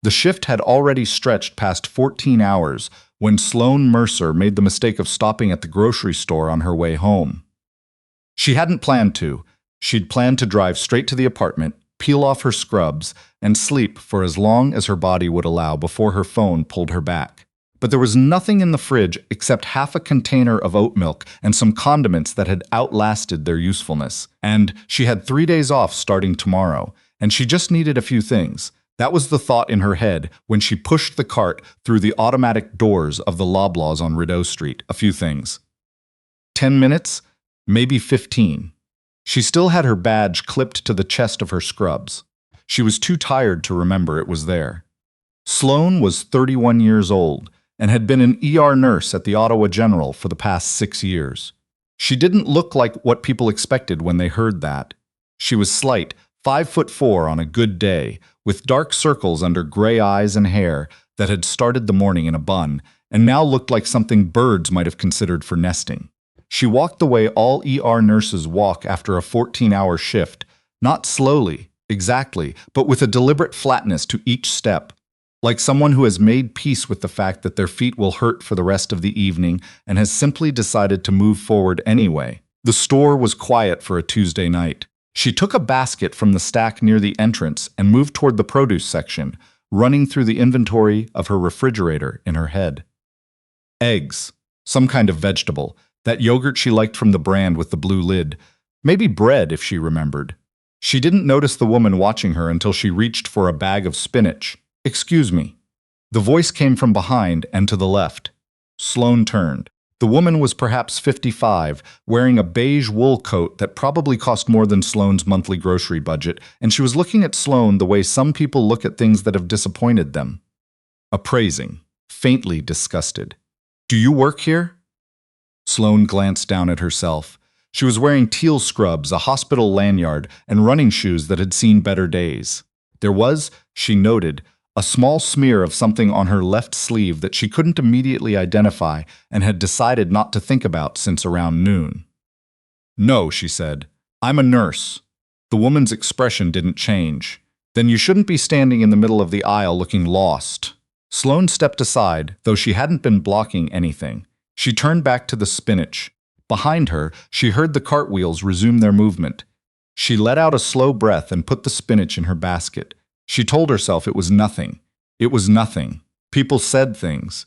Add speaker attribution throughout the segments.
Speaker 1: The shift had already stretched past 14 hours when Sloane Mercer made the mistake of stopping at the grocery store on her way home. She hadn't planned to. She'd planned to drive straight to the apartment, peel off her scrubs, and sleep for as long as her body would allow before her phone pulled her back. But there was nothing in the fridge except half a container of oat milk and some condiments that had outlasted their usefulness. And she had 3 days off starting tomorrow, and she just needed a few things. That was the thought in her head when she pushed the cart through the automatic doors of the Loblaws on Rideau Street. A few things. 10 minutes? Maybe 15. She still had her badge clipped to the chest of her scrubs. She was too tired to remember it was there. Sloane was 31 years old and had been an ER nurse at the Ottawa General for the past 6 years. She didn't look like what people expected when they heard that. She was slight, 5'4" on a good day, with dark circles under gray eyes and hair that had started the morning in a bun and now looked like something birds might have considered for nesting. She walked the way all ER nurses walk after a 14-hour shift, not slowly, exactly, but with a deliberate flatness to each step, like someone who has made peace with the fact that their feet will hurt for the rest of the evening and has simply decided to move forward anyway. The store was quiet for a Tuesday night. She took a basket from the stack near the entrance and moved toward the produce section, running through the inventory of her refrigerator in her head. Eggs, some kind of vegetable, that yogurt she liked from the brand with the blue lid, maybe bread if she remembered. She didn't notice the woman watching her until she reached for a bag of spinach. "Excuse me." The voice came from behind and to the left. Sloane turned. The woman was perhaps 55, wearing a beige wool coat that probably cost more than Sloane's monthly grocery budget, and she was looking at Sloane the way some people look at things that have disappointed them. Appraising, faintly disgusted. "Do you work here?" Sloane glanced down at herself. She was wearing teal scrubs, a hospital lanyard, and running shoes that had seen better days. There was, she noted, a small smear of something on her left sleeve that she couldn't immediately identify and had decided not to think about since around noon. "No," she said. "I'm a nurse." The woman's expression didn't change. "Then you shouldn't be standing in the middle of the aisle looking lost." Sloane stepped aside, though she hadn't been blocking anything. She turned back to the spinach. Behind her, she heard the cartwheels resume their movement. She let out a slow breath and put the spinach in her basket. She told herself it was nothing. It was nothing. People said things.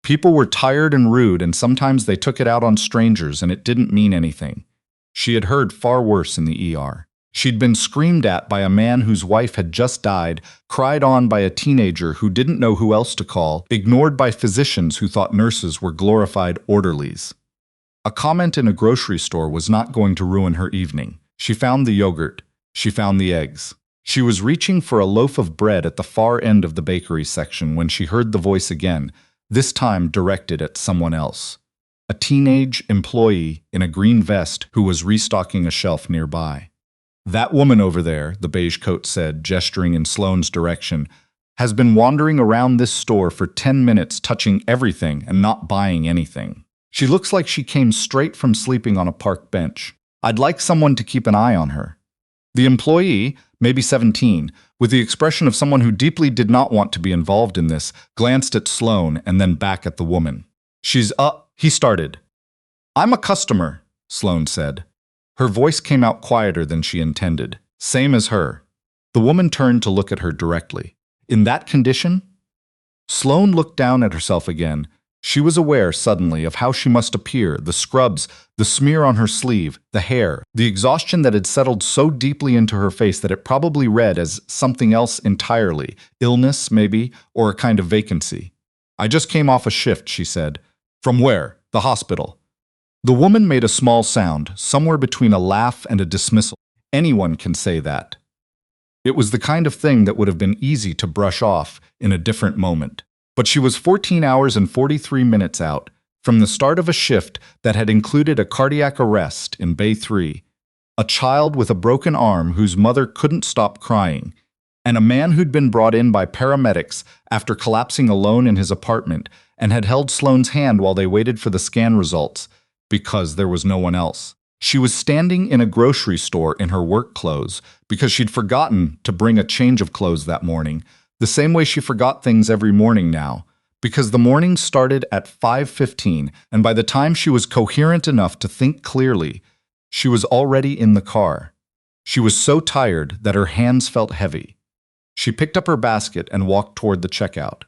Speaker 1: People were tired and rude, and sometimes they took it out on strangers, and it didn't mean anything. She had heard far worse in the ER. She'd been screamed at by a man whose wife had just died, cried on by a teenager who didn't know who else to call, ignored by physicians who thought nurses were glorified orderlies. A comment in a grocery store was not going to ruin her evening. She found the yogurt. She found the eggs. She was reaching for a loaf of bread at the far end of the bakery section when she heard the voice again, this time directed at someone else. A teenage employee in a green vest who was restocking a shelf nearby. "That woman over there," the beige coat said, gesturing in Sloane's direction, "has been wandering around this store for 10 minutes touching everything and not buying anything. She looks like she came straight from sleeping on a park bench. I'd like someone to keep an eye on her." The employee, maybe 17, with the expression of someone who deeply did not want to be involved in this, glanced at Sloane and then back at the woman. He started. "I'm a customer," Sloane said. Her voice came out quieter than she intended. "Same as her." The woman turned to look at her directly. "In that condition?" Sloane looked down at herself again. She was aware suddenly of how she must appear, the scrubs, the smear on her sleeve, the hair, the exhaustion that had settled so deeply into her face that it probably read as something else entirely, illness, maybe, or a kind of vacancy. "I just came off a shift," she said. "From where?" "The hospital." The woman made a small sound, somewhere between a laugh and a dismissal. Anyone can say that. It was the kind of thing that would have been easy to brush off in a different moment. But she was 14 hours and 43 minutes out from the start of a shift that had included a cardiac arrest in Bay 3, a child with a broken arm whose mother couldn't stop crying, and a man who'd been brought in by paramedics after collapsing alone in his apartment and had held Sloane's hand while they waited for the scan results, because there was no one else. She was standing in a grocery store in her work clothes because she'd forgotten to bring a change of clothes that morning, The same way she forgot things every morning now, because the morning started at 5:15, and by the time she was coherent enough to think clearly, she was already in the car. She was so tired that her hands felt heavy. She picked up her basket and walked toward the checkout.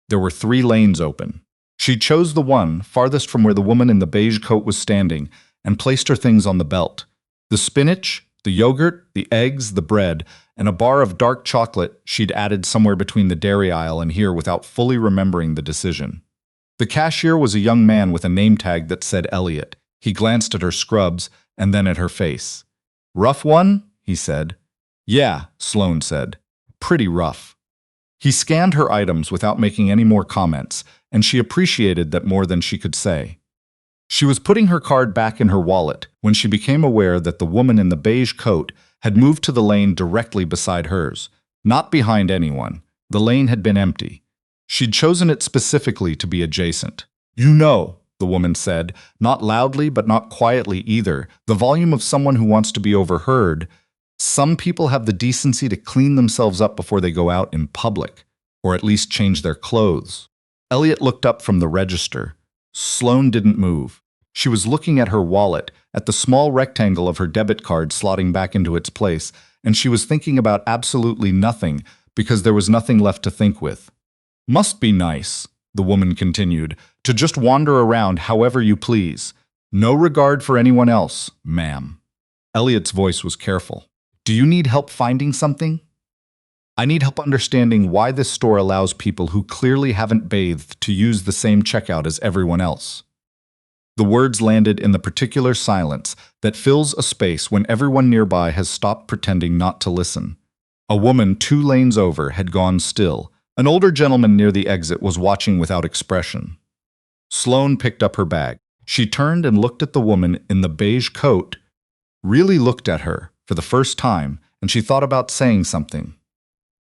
Speaker 1: There were 3 lanes open. She chose the one farthest from where the woman in the beige coat was standing and placed her things on the belt. The spinach, the yogurt, the eggs, the bread, and a bar of dark chocolate she'd added somewhere between the dairy aisle and here without fully remembering the decision. The cashier was a young man with a name tag that said Elliot. He glanced at her scrubs and then at her face. "Rough one?" he said. "Yeah," Sloane said. "Pretty rough." He scanned her items without making any more comments, and she appreciated that more than she could say. She was putting her card back in her wallet when she became aware that the woman in the beige coat had moved to the lane directly beside hers, not behind anyone. The lane had been empty. She'd chosen it specifically to be adjacent. "You know," the woman said, not loudly but not quietly either, the volume of someone who wants to be overheard, "some people have the decency to clean themselves up before they go out in public, or at least change their clothes." Elliot looked up from the register. Sloane didn't move. She was looking at her wallet, at the small rectangle of her debit card slotting back into its place, and she was thinking about absolutely nothing because there was nothing left to think with. "Must be nice," the woman continued, "to just wander around however you please. No regard for anyone else, ma'am." Elliot's voice was careful. "Do you need help finding something?" "I need help understanding why this store allows people who clearly haven't bathed to use the same checkout as everyone else." The words landed in the particular silence that fills a space when everyone nearby has stopped pretending not to listen. A woman 2 lanes over had gone still. An older gentleman near the exit was watching without expression. Sloane picked up her bag. She turned and looked at the woman in the beige coat, really looked at her for the first time, and she thought about saying something.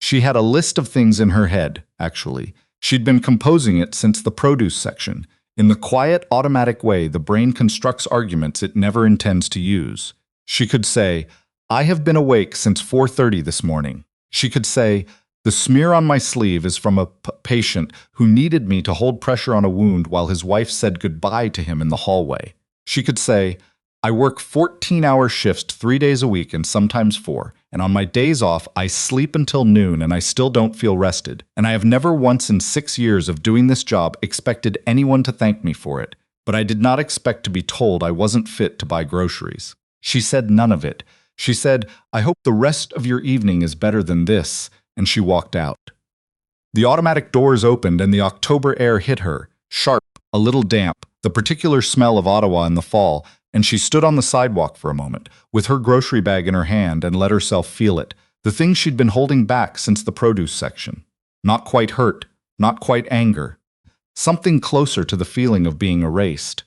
Speaker 1: She had a list of things in her head, actually. She'd been composing it since the produce section. In the quiet, automatic way the brain constructs arguments it never intends to use. She could say, "I have been awake since 4:30 this morning." She could say, "The smear on my sleeve is from a patient who needed me to hold pressure on a wound while his wife said goodbye to him in the hallway." She could say, "I work 14-hour shifts 3 days a week and sometimes 4, and on my days off I sleep until noon and I still don't feel rested, and I have never once in 6 years of doing this job expected anyone to thank me for it, but I did not expect to be told I wasn't fit to buy groceries." She said none of it. She said, "I hope the rest of your evening is better than this," and she walked out. The automatic doors opened and the October air hit her, sharp, a little damp, the particular smell of Ottawa in the fall, and she stood on the sidewalk for a moment, with her grocery bag in her hand, and let herself feel it, the thing she'd been holding back since the produce section. Not quite hurt, not quite anger. Something closer to the feeling of being erased.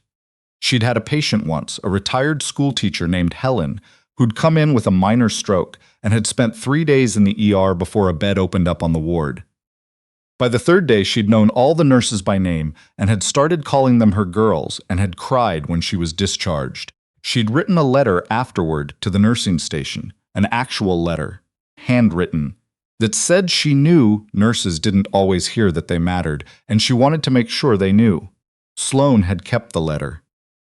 Speaker 1: She'd had a patient once, a retired school teacher named Helen, who'd come in with a minor stroke and had spent 3 days in the ER before a bed opened up on the ward. By the 3rd day, she'd known all the nurses by name and had started calling them her girls and had cried when she was discharged. She'd written a letter afterward to the nursing station, an actual letter, handwritten, that said she knew nurses didn't always hear that they mattered, and she wanted to make sure they knew. Sloane had kept the letter.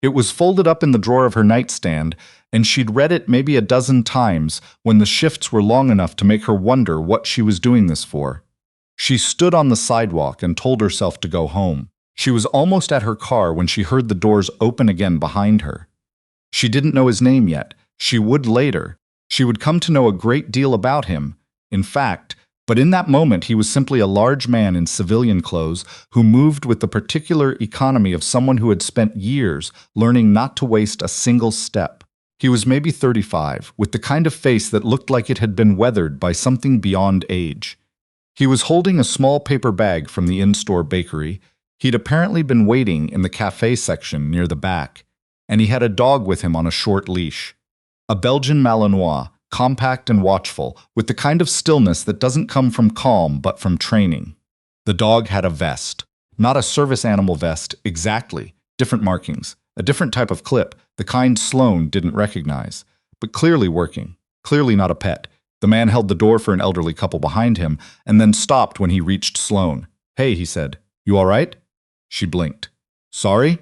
Speaker 1: It was folded up in the drawer of her nightstand, and she'd read it maybe a dozen times when the shifts were long enough to make her wonder what she was doing this for. She stood on the sidewalk and told herself to go home. She was almost at her car when she heard the doors open again behind her. She didn't know his name yet. She would later. She would come to know a great deal about him, in fact, but in that moment he was simply a large man in civilian clothes who moved with the particular economy of someone who had spent years learning not to waste a single step. He was maybe 35, with the kind of face that looked like it had been weathered by something beyond age. He was holding a small paper bag from the in-store bakery. He'd apparently been waiting in the cafe section near the back, and he had a dog with him on a short leash. A Belgian Malinois, compact and watchful, with the kind of stillness that doesn't come from calm but from training. The dog had a vest. Not a service animal vest, exactly. Different markings. A different type of clip, the kind Sloane didn't recognize. But clearly working. Clearly not a pet. The man held the door for an elderly couple behind him and then stopped when he reached Sloane. "Hey," he said. "You all right?" She blinked. "Sorry?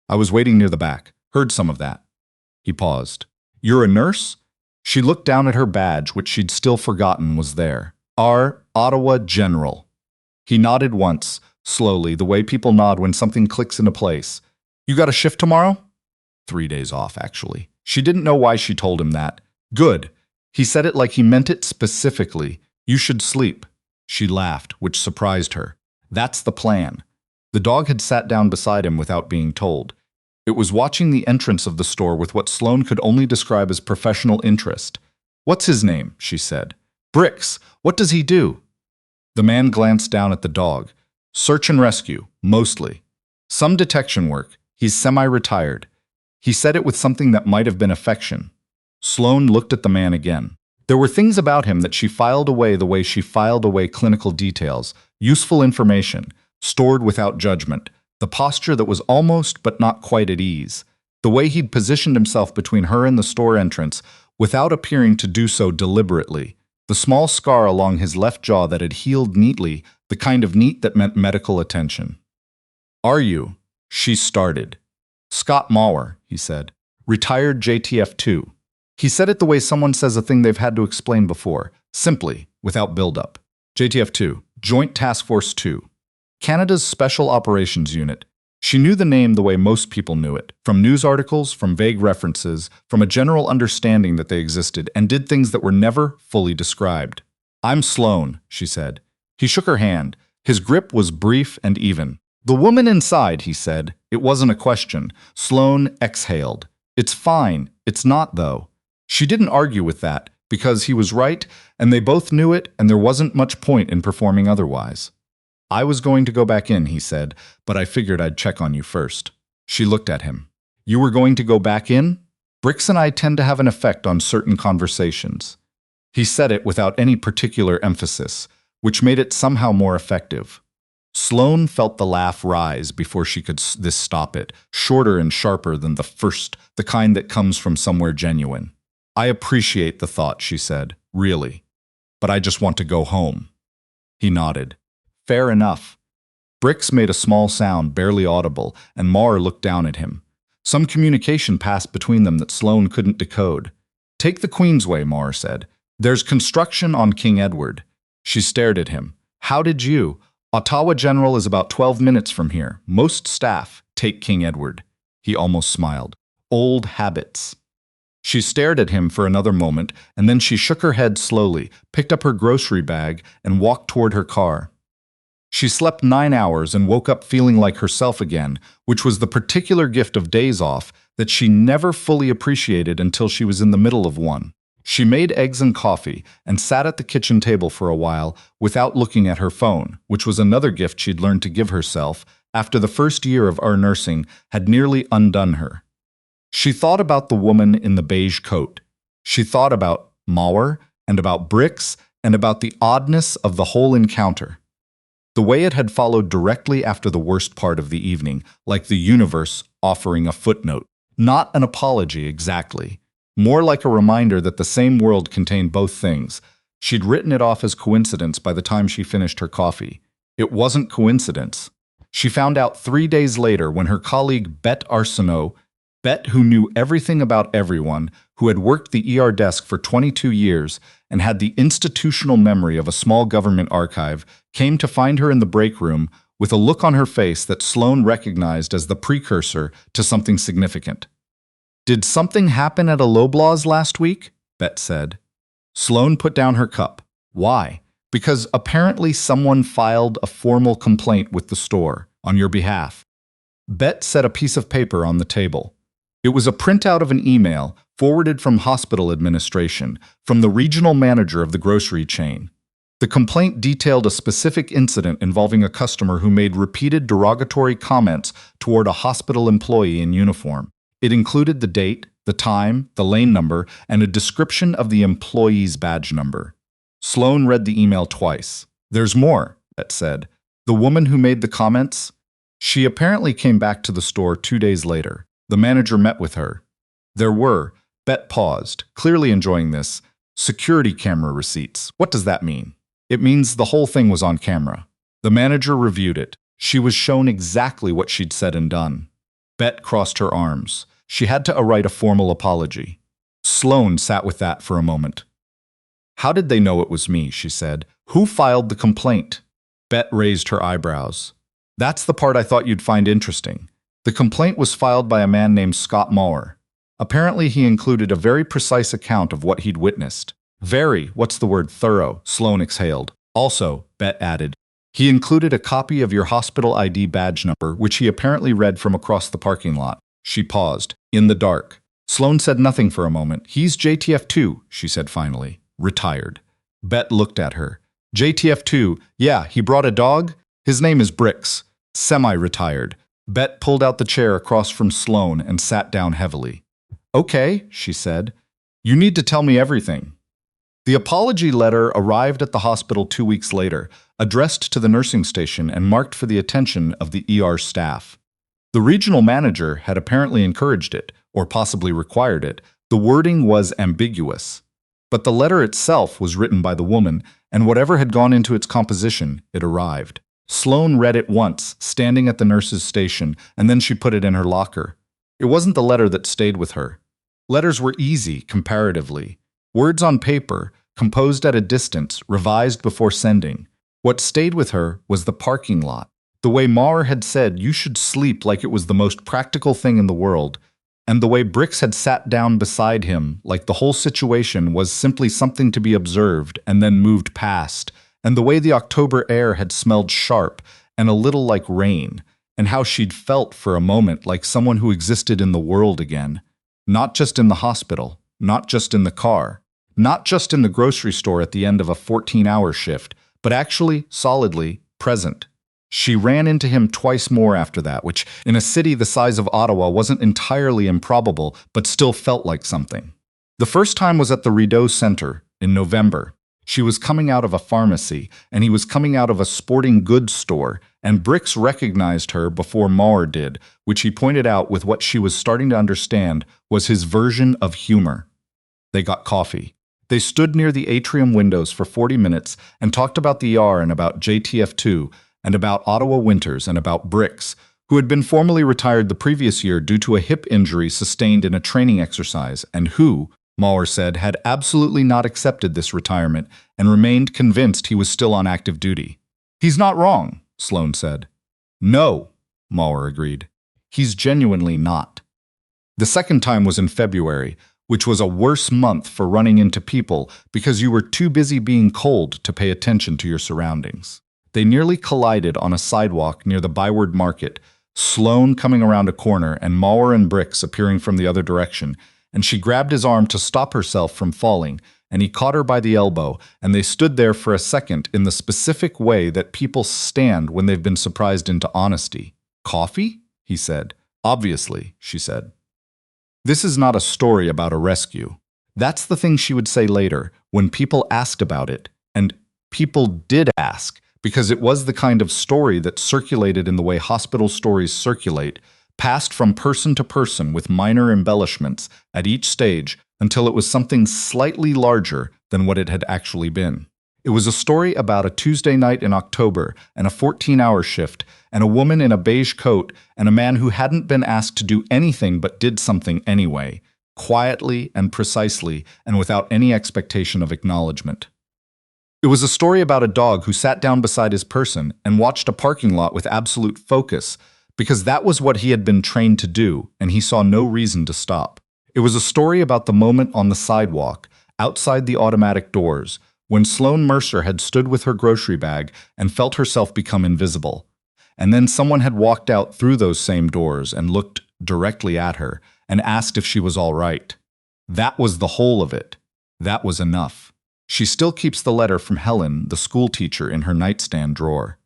Speaker 1: I was waiting near the back. Heard some of that." He paused. "You're a nurse?" She looked down at her badge, which she'd still forgotten was there. "Our Ottawa General." He nodded once, slowly, the way people nod when something clicks into place. "You got a shift tomorrow?" 3 days off, actually. She didn't know why she told him that. "Good." He said it like he meant it specifically. "You should sleep." She laughed, which surprised her. That's the plan. The dog had sat down beside him without being told. It was watching the entrance of the store with what Sloane could only describe as professional interest. "What's his name?" she said. "Brix. What does he do?" The man glanced down at the dog. "Search and rescue, mostly. Some detection work. He's semi-retired." He said it with something that might have been affection. Sloane looked at the man again. There were things about him that she filed away the way she filed away clinical details, useful information, stored without judgment, the posture that was almost but not quite at ease, the way he'd positioned himself between her and the store entrance without appearing to do so deliberately, the small scar along his left jaw that had healed neatly, the kind of neat that meant medical attention. "Are you?" She started. "Scott Mauer," he said. "Retired JTF2. He said it the way someone says a thing they've had to explain before, simply, without build-up. JTF2, Joint Task Force 2. Canada's Special Operations Unit. She knew the name the way most people knew it, from news articles, from vague references, from a general understanding that they existed, and did things that were never fully described. "I'm Sloane," she said. He shook her hand. His grip was brief and even. "The woman inside," he said. It wasn't a question. Sloane exhaled. "It's fine. It's not, though." She didn't argue with that, because he was right, and they both knew it, and there wasn't much point in performing otherwise. "I was going to go back in," he said, "but I figured I'd check on you first." She looked at him. "You were going to go back in?" "Brix and I tend to have an effect on certain conversations." He said it without any particular emphasis, which made it somehow more effective. Sloane felt the laugh rise before she could stop it, shorter and sharper than the first, the kind that comes from somewhere genuine. "I appreciate the thought," she said, "really. But I just want to go home." He nodded. "Fair enough." Brix made a small sound, barely audible, and Mauer looked down at him. Some communication passed between them that Sloane couldn't decode. "Take the Queensway," Mauer said. "There's construction on King Edward." She stared at him. "How did you? Ottawa General is about 12 minutes from here. Most staff take King Edward." He almost smiled. "Old habits." She stared at him for another moment, and then she shook her head slowly, picked up her grocery bag, and walked toward her car. She slept 9 hours and woke up feeling like herself again, which was the particular gift of days off that she never fully appreciated until she was in the middle of one. She made eggs and coffee and sat at the kitchen table for a while without looking at her phone, which was another gift she'd learned to give herself after the first year of our nursing had nearly undone her. She thought about the woman in the beige coat. She thought about Mauer and about Brix and about the oddness of the whole encounter. The way it had followed directly after the worst part of the evening, like the universe offering a footnote. Not an apology exactly. More like a reminder that the same world contained both things. She'd written it off as coincidence by the time she finished her coffee. It wasn't coincidence. She found out 3 days later when her colleague Bet Arsenault, Bet, who knew everything about everyone, who had worked the ER desk for 22 years and had the institutional memory of a small government archive, came to find her in the break room with a look on her face that Sloane recognized as the precursor to something significant. "Did something happen at a Loblaws last week?" Bet said. Sloane put down her cup. "Why?" "Because apparently someone filed a formal complaint with the store on your behalf." Bet set a piece of paper on the table. It was a printout of an email forwarded from hospital administration, from the regional manager of the grocery chain. The complaint detailed a specific incident involving a customer who made repeated derogatory comments toward a hospital employee in uniform. It included the date, the time, the lane number, and a description of the employee's badge number. Sloane read the email twice. "There's more," Bet said. "The woman who made the comments? She apparently came back to the store 2 days later. The manager met with her. Bet paused, clearly enjoying this. Security camera receipts. What does that mean? It means the whole thing was on camera. The manager reviewed it. She was shown exactly what she'd said and done. Bet crossed her arms. She had to write a formal apology. Sloane sat with that for a moment. How did they know it was me, she said. Who filed the complaint? Bet raised her eyebrows. That's the part I thought you'd find interesting. The complaint was filed by a man named Scott Maurer. Apparently he included a very precise account of what he'd witnessed. Very, what's the word, thorough, Sloane exhaled. Also, Bet added, he included a copy of your hospital ID badge number, which he apparently read from across the parking lot. She paused, in the dark. Sloane said nothing for a moment. He's JTF2, she said finally. Retired. Bet looked at her. JTF2, yeah, he brought a dog? His name is Brix. Semi-retired. Bet pulled out the chair across from Sloane and sat down heavily. Okay, she said. You need to tell me everything. The apology letter arrived at the hospital 2 weeks later, addressed to the nursing station and marked for the attention of the ER staff. The regional manager had apparently encouraged it, or possibly required it. The wording was ambiguous. But the letter itself was written by the woman, and whatever had gone into its composition, it arrived. Sloane read it once, standing at the nurse's station, and then she put it in her locker. It wasn't the letter that stayed with her. Letters were easy, comparatively. Words on paper, composed at a distance, revised before sending. What stayed with her was the parking lot. The way Maurer had said you should sleep like it was the most practical thing in the world, and the way Brix had sat down beside him like the whole situation was simply something to be observed and then moved past, and the way the October air had smelled sharp and a little like rain, and how she'd felt for a moment like someone who existed in the world again. Not just in the hospital, not just in the car, not just in the grocery store at the end of a 14-hour shift, but actually, solidly, present. She ran into him twice more after that, which, in a city the size of Ottawa, wasn't entirely improbable, but still felt like something. The first time was at the Rideau Center, in November. She was coming out of a pharmacy, and he was coming out of a sporting goods store, and Brix recognized her before Maurer did, which he pointed out with what she was starting to understand was his version of humor. They got coffee. They stood near the atrium windows for 40 minutes and talked about the ER and about JTF2 and about Ottawa winters and about Brix, who had been formally retired the previous year due to a hip injury sustained in a training exercise and who, Maurer said, had absolutely not accepted this retirement and remained convinced he was still on active duty. He's not wrong, Sloane said. No, Maurer agreed. He's genuinely not. The second time was in February, which was a worse month for running into people because you were too busy being cold to pay attention to your surroundings. They nearly collided on a sidewalk near the Byward Market, Sloane coming around a corner and Maurer and Brix appearing from the other direction, and she grabbed his arm to stop herself from falling, and he caught her by the elbow, and they stood there for a second in the specific way that people stand when they've been surprised into honesty. Coffee? He said. Obviously, she said. This is not a story about a rescue. That's the thing she would say later, when people asked about it, and people did ask, because it was the kind of story that circulated in the way hospital stories circulate, passed from person to person with minor embellishments at each stage until it was something slightly larger than what it had actually been. It was a story about a Tuesday night in October and a 14-hour shift and a woman in a beige coat and a man who hadn't been asked to do anything but did something anyway, quietly and precisely and without any expectation of acknowledgement. It was a story about a dog who sat down beside his person and watched a parking lot with absolute focus, because that was what he had been trained to do, and he saw no reason to stop. It was a story about the moment on the sidewalk, outside the automatic doors, when Sloane Mercer had stood with her grocery bag and felt herself become invisible. And then someone had walked out through those same doors and looked directly at her and asked if she was all right. That was the whole of it. That was enough. She still keeps the letter from Helen, the school teacher, in her nightstand drawer.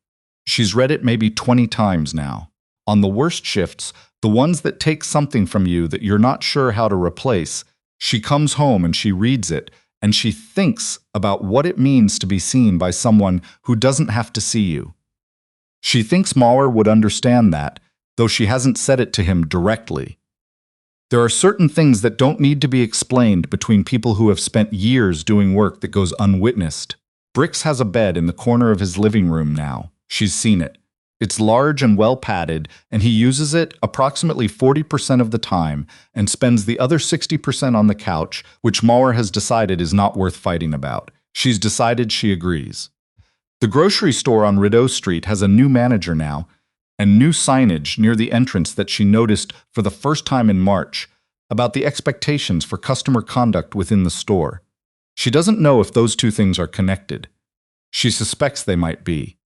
Speaker 1: She's read it maybe 20 times now. On the worst shifts, the ones that take something from you that you're not sure how to replace, she comes home and she reads it, and she thinks about what it means to be seen by someone who doesn't have to see you. She thinks Maurer would understand that, though she hasn't said it to him directly. There are certain things that don't need to be explained between people who have spent years doing work that goes unwitnessed. Brix has a bed in the corner of his living room now. She's seen it. It's large and well padded, and he uses it approximately 40% of the time and spends the other 60% on the couch, which Mauer has decided is not worth fighting about. She's decided she agrees. The grocery store on Rideau Street has a new manager now, and new signage near the entrance that she noticed for the first time in March about the expectations for customer conduct within the store. She doesn't know if those two things are connected. She suspects they might be.